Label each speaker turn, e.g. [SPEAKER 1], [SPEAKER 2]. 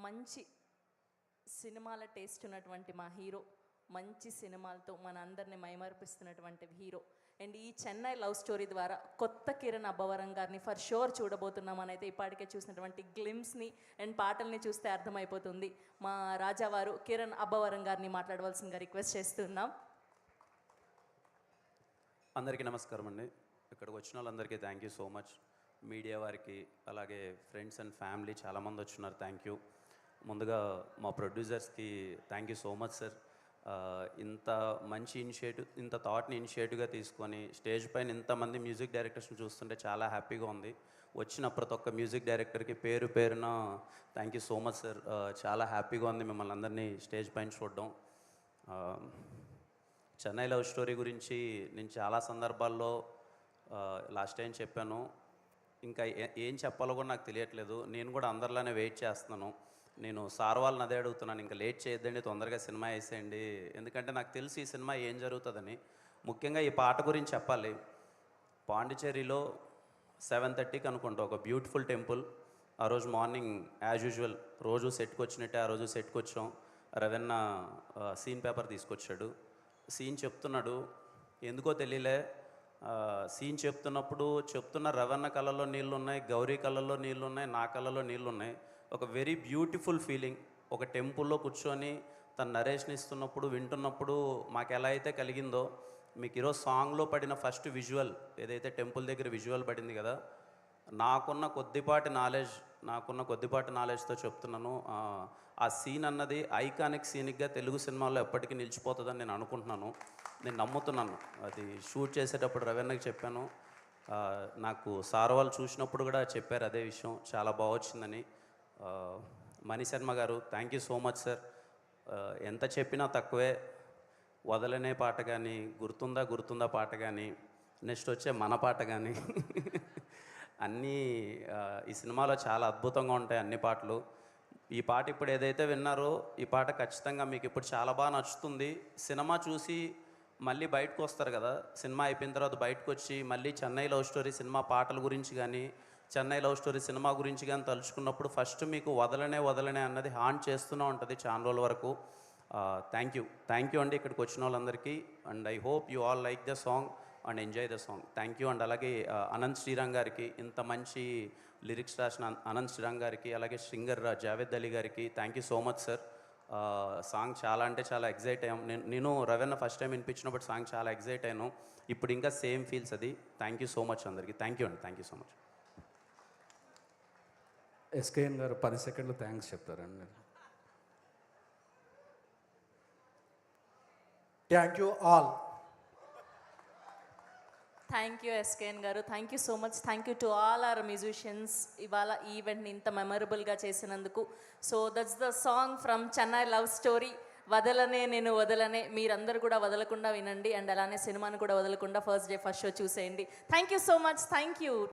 [SPEAKER 1] మంచి సినిమాల టేస్ట్ ఉన్నటువంటి మా హీరో, మంచి సినిమాలతో మన అందరిని మైమర్పిస్తున్నటువంటి హీరో. అండ్ ఈ చెన్నై లవ్ స్టోరీ ద్వారా కొత్త కిరణ్ అబ్బవరం గారిని ఫర్ షూర్ చూడబోతున్నామని అయితే ఇప్పటికే చూసినటువంటి గ్లిమ్స్ని అండ్ పాటల్ని చూస్తే అర్థమైపోతుంది. మా రాజావారు కిరణ్ అబ్బవరం గారిని మాట్లాడవలసిందిగా రిక్వెస్ట్ చేస్తున్నాం.
[SPEAKER 2] అందరికీ నమస్కారం అండి. ఇక్కడికి వచ్చిన వాళ్ళందరికీ thank you so much. Media వారికి, అలాగే ఫ్రెండ్స్ అండ్ ఫ్యామిలీ చాలామంది వచ్చున్నారు, థ్యాంక్ యూ. ముందుగా మా ప్రొడ్యూసర్స్కి thank you so much sir. ఇంత మంచి ఇనిషియేటివ్, ఇంత థాట్ని ఇనిషియేటివ్గా తీసుకొని స్టేజ్ పైన ఇంతమంది మ్యూజిక్ డైరెక్టర్స్ని చూస్తుంటే చాలా హ్యాపీగా ఉంది. వచ్చిన ప్రతి ఒక్క మ్యూజిక్ డైరెక్టర్కి పేరు పేరున thank you so much sir. చాలా హ్యాపీగా ఉంది మిమ్మల్ని అందరినీ స్టేజ్ పైన చూడడం. చెన్నై లవ్ స్టోరీ గురించి నేను చాలా సందర్భాల్లో లాస్ట్ టైం చెప్పాను. ఇంకా ఏం చెప్పాలో కూడా నాకు తెలియట్లేదు. నేను కూడా అందరిలానే వెయిట్ చేస్తున్నాను. నేను సార్ వాళ్ళని అదే అడుగుతున్నాను, ఇంకా లేట్ చేయొద్దండి, తొందరగా సినిమా వేసేయండి. ఎందుకంటే నాకు తెలిసి ఈ సినిమా ఏం జరుగుతుందని. ముఖ్యంగా ఈ పాట గురించి చెప్పాలి. పాండిచేరిలో 7:30కి అనుకుంటా ఒక బ్యూటిఫుల్ టెంపుల్. ఆ రోజు మార్నింగ్ యాజ్ యూజువల్ రోజు సెట్కి వచ్చినట్టే ఆ రోజు సెట్కి వచ్చాం. రవెన్న సీన్ పేపర్ తీసుకొచ్చాడు. సీన్ చెప్తున్నాడు, ఎందుకో తెలియలే. సీన్ చెప్తున్న రవణ కళ్ళలో నీళ్ళు ఉన్నాయి, గౌరీ కళ్ళలో నీళ్ళు ఉన్నాయి, నా కళ్ళలో నీళ్ళు ఉన్నాయి. ఒక వెరీ బ్యూటిఫుల్ ఫీలింగ్. ఒక టెంపుల్లో కూర్చొని తను నరేషన్ ఇస్తున్నప్పుడు వింటున్నప్పుడు మాకు ఎలా అయితే కలిగిందో, మీకు ఈరోజు సాంగ్లో పడిన ఫస్ట్ విజువల్ ఏదైతే టెంపుల్ దగ్గర విజువల్ పడింది కదా, నాకున్న కొద్దిపాటి నాలెడ్జ్తో చెప్తున్నాను. ఆ సీన్ అన్నది ఐకానిక్ సీనిక్గా తెలుగు సినిమాలో ఎప్పటికీ నిలిచిపోతుందని నేను అనుకుంటున్నాను, నేను నమ్ముతున్నాను. అది షూట్ చేసేటప్పుడు రవీణకి చెప్పాను. నాకు సార్ వాళ్ళు చూసినప్పుడు కూడా చెప్పారు అదే విషయం, చాలా బాగా వచ్చిందని. మణిశర్మ గారు thank you so much sir. ఎంత చెప్పినా తక్కువే. వదలనే పాట కానీ, గుర్తుందా పాట కానీ, నెక్స్ట్ వచ్చే మన పాట కానీ అన్నీ ఈ సినిమాలో చాలా అద్భుతంగా ఉంటాయి అన్ని పాటలు. ఈ పాట ఇప్పుడు ఏదైతే విన్నారో ఈ పాట ఖచ్చితంగా మీకు ఇప్పుడు చాలా బాగా నచ్చుతుంది. సినిమా చూసి మళ్ళీ బయటకు వస్తారు కదా, సినిమా అయిపోయిన తర్వాత బయటకు వచ్చి మళ్ళీ చెన్నై లవ్ స్టోరీ సినిమా పాటల గురించి కానీ, చెన్నై లవ్ స్టోరీ సినిమా గురించి కానీ తలుచుకున్నప్పుడు ఫస్ట్ మీకు వదలనే అన్నది హాంట్ చేస్తూనే ఉంటుంది చాలా రోజుల వరకు. థ్యాంక్ యూ అండి ఇక్కడికి వచ్చిన వాళ్ళందరికీ. And I hope you all like the song and enjoy the song. Thank you. And అలాగే అనంత్ శ్రీరామ్ గారికి, ఇంత మంచి లిరిక్స్ రాసిన అనంత్ శ్రీరామ్ గారికి, అలాగే సింగర్ జావేద్ అలీ గారికి thank you so much sir. Song చాలా అంటే చాలా ఎగ్జైట్ అయ్యాం. నేను రవీణ ఫస్ట్ టైం వినిపించినప్పుడు సాంగ్ చాలా ఎగ్జైట్ అయ్యాను. ఇప్పుడు ఇంకా సేమ్ ఫీల్స్ అది. థ్యాంక్ యూ సో మచ్ అందరికీ. థ్యాంక్ యూ అండి, thank you so much.
[SPEAKER 3] SKN గారు 10 సెకండ్లు థ్యాంక్స్ చెప్తారండి.
[SPEAKER 4] Thank you all.
[SPEAKER 1] Thank you SKN గారు, thank you so much. Thank you to all our musicians ఇవాళ ఈవెంట్ని ఇంత మెమరబుల్గా చేసినందుకు. So that's the song from Chennai love story, వదలనే నేను వదలనే. మీరందరూ కూడా వదలకుండా వినండి అండ్ అలానే సినిమాని కూడా వదలకుండా ఫస్ట్ డే ఫస్ట్ షో చూసేయండి. Thank you so much. Thank you.